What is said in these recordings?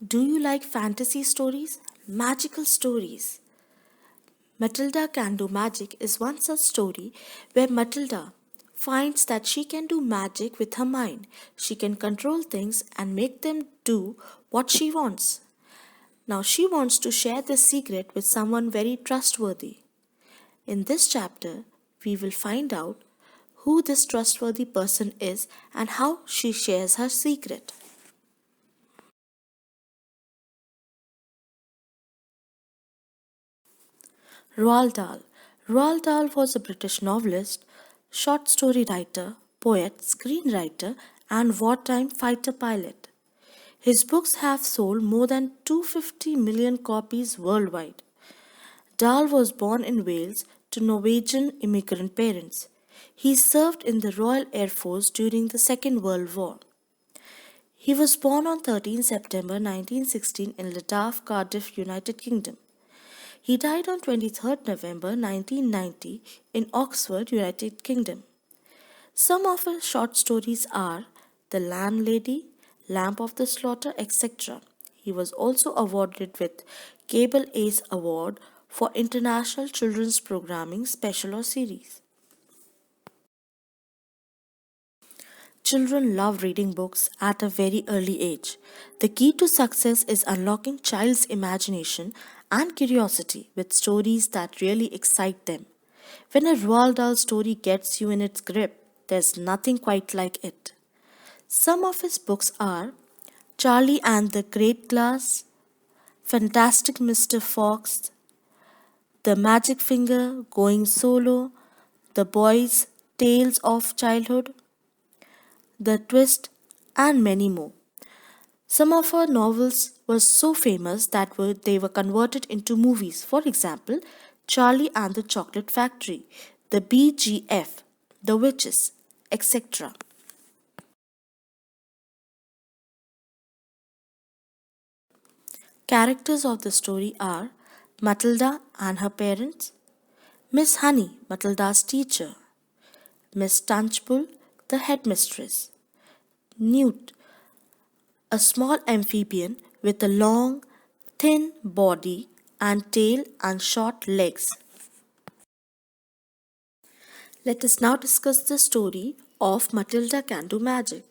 Do you like fantasy stories? Magical stories? Matilda Can Do Magic is one such story where Matilda finds that she can do magic with her mind. She can control things and make them do what she wants. Now she wants to share this secret with someone very trustworthy. In this chapter, we will find out who this trustworthy person is and how she shares her secret. Roald Dahl. Roald Dahl was a British novelist, short story writer, poet, screenwriter, and wartime fighter pilot. His books have sold more than 250 million copies worldwide. Dahl was born in Wales to Norwegian immigrant parents. He served in the Royal Air Force during the Second World War. He was born on 13 September 1916 in Llandaff, Cardiff, United Kingdom. He died on 23rd November 1990 in Oxford, United Kingdom. Some of his short stories are The Landlady, Lamp of the Slaughter, etc. He was also awarded with Cable Ace Award for International Children's Programming Special or Series. Children love reading books at a very early age. The key to success is unlocking child's imagination and curiosity with stories that really excite them. When a Roald Dahl story gets you in its grip, there's nothing quite like it. Some of his books are Charlie and the Great Glass, Fantastic Mr. Fox, The Magic Finger, Going Solo, The Boys' Tales of Childhood, The Twist, and many more. Some of her novels were so famous that they were converted into movies. For example, Charlie and the Chocolate Factory, The BGF, The Witches, etc. Characters of the story are Matilda and her parents, Miss Honey, Matilda's teacher, Miss Tunchbull, the headmistress, Newt, a small amphibian with a long, thin body and tail and short legs. Let us now discuss the story of Matilda Can Do Magic.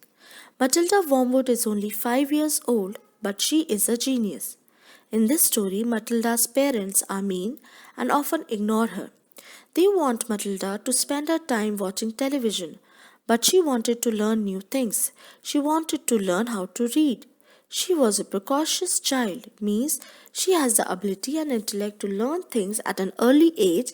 Matilda Wormwood is only 5 years old, but she is a genius. In this story, Matilda's parents are mean and often ignore her. They want Matilda to spend her time watching television, but she wanted to learn new things. She wanted to learn how to read. She was a precocious child, means she has the ability and intellect to learn things at an early age,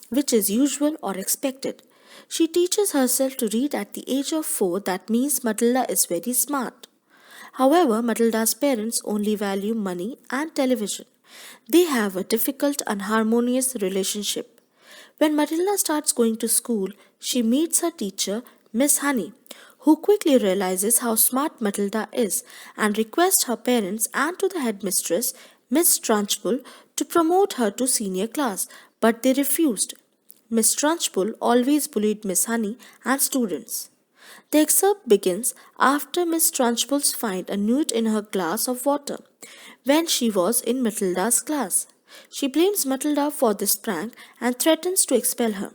which is usual or expected. She teaches herself to read at the age of 4, that means Matilda is very smart. However, Matilda's parents only value money and television. They have a difficult and harmonious relationship. When Matilda starts going to school, she meets her teacher, Miss Honey, who quickly realizes how smart Matilda is and requests her parents and to the headmistress, Miss Trunchbull, to promote her to senior class, but they refused. Miss Trunchbull always bullied Miss Honey and students. The excerpt begins after Miss Trunchbull finds a newt in her glass of water when she was in Matilda's class. She blames Matilda for this prank and threatens to expel her.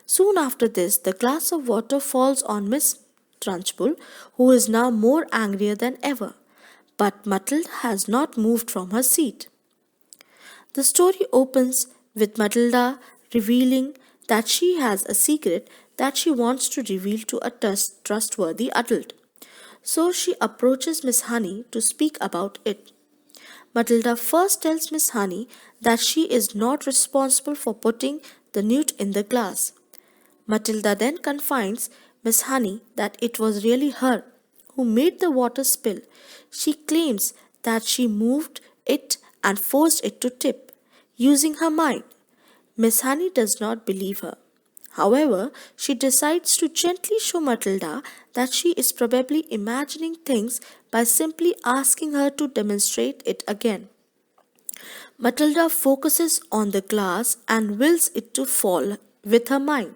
Soon after this, the glass of water falls on Miss Trunchbull, who is now more angrier than ever. But Matilda has not moved from her seat. The story opens with Matilda revealing that she has a secret that she wants to reveal to a trustworthy adult. So she approaches Miss Honey to speak about it. Matilda first tells Miss Honey that she is not responsible for putting the newt in the glass. Matilda then confides Miss Honey that it was really her who made the water spill. She claims that she moved it and forced it to tip, using her mind. Miss Honey does not believe her. However, she decides to gently show Matilda that she is probably imagining things by simply asking her to demonstrate it again. Matilda focuses on the glass and wills it to fall with her mind,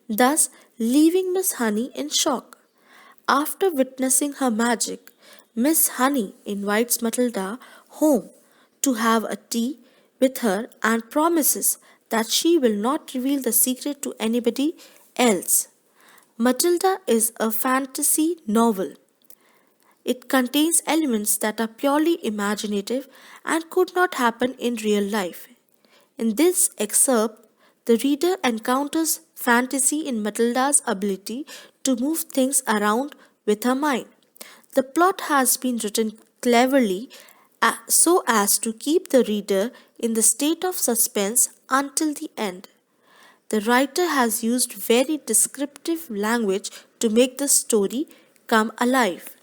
thus leaving Miss Honey in shock. After witnessing her magic, Miss Honey invites Matilda home to have a tea with her and promises that she will not reveal the secret to anybody else. Matilda is a fantasy novel. It contains elements that are purely imaginative and could not happen in real life. In this excerpt, the reader encounters fantasy in Matilda's ability to move things around with her mind. The plot has been written cleverly so as to keep the reader in the state of suspense until the end. The writer has used very descriptive language to make the story come alive.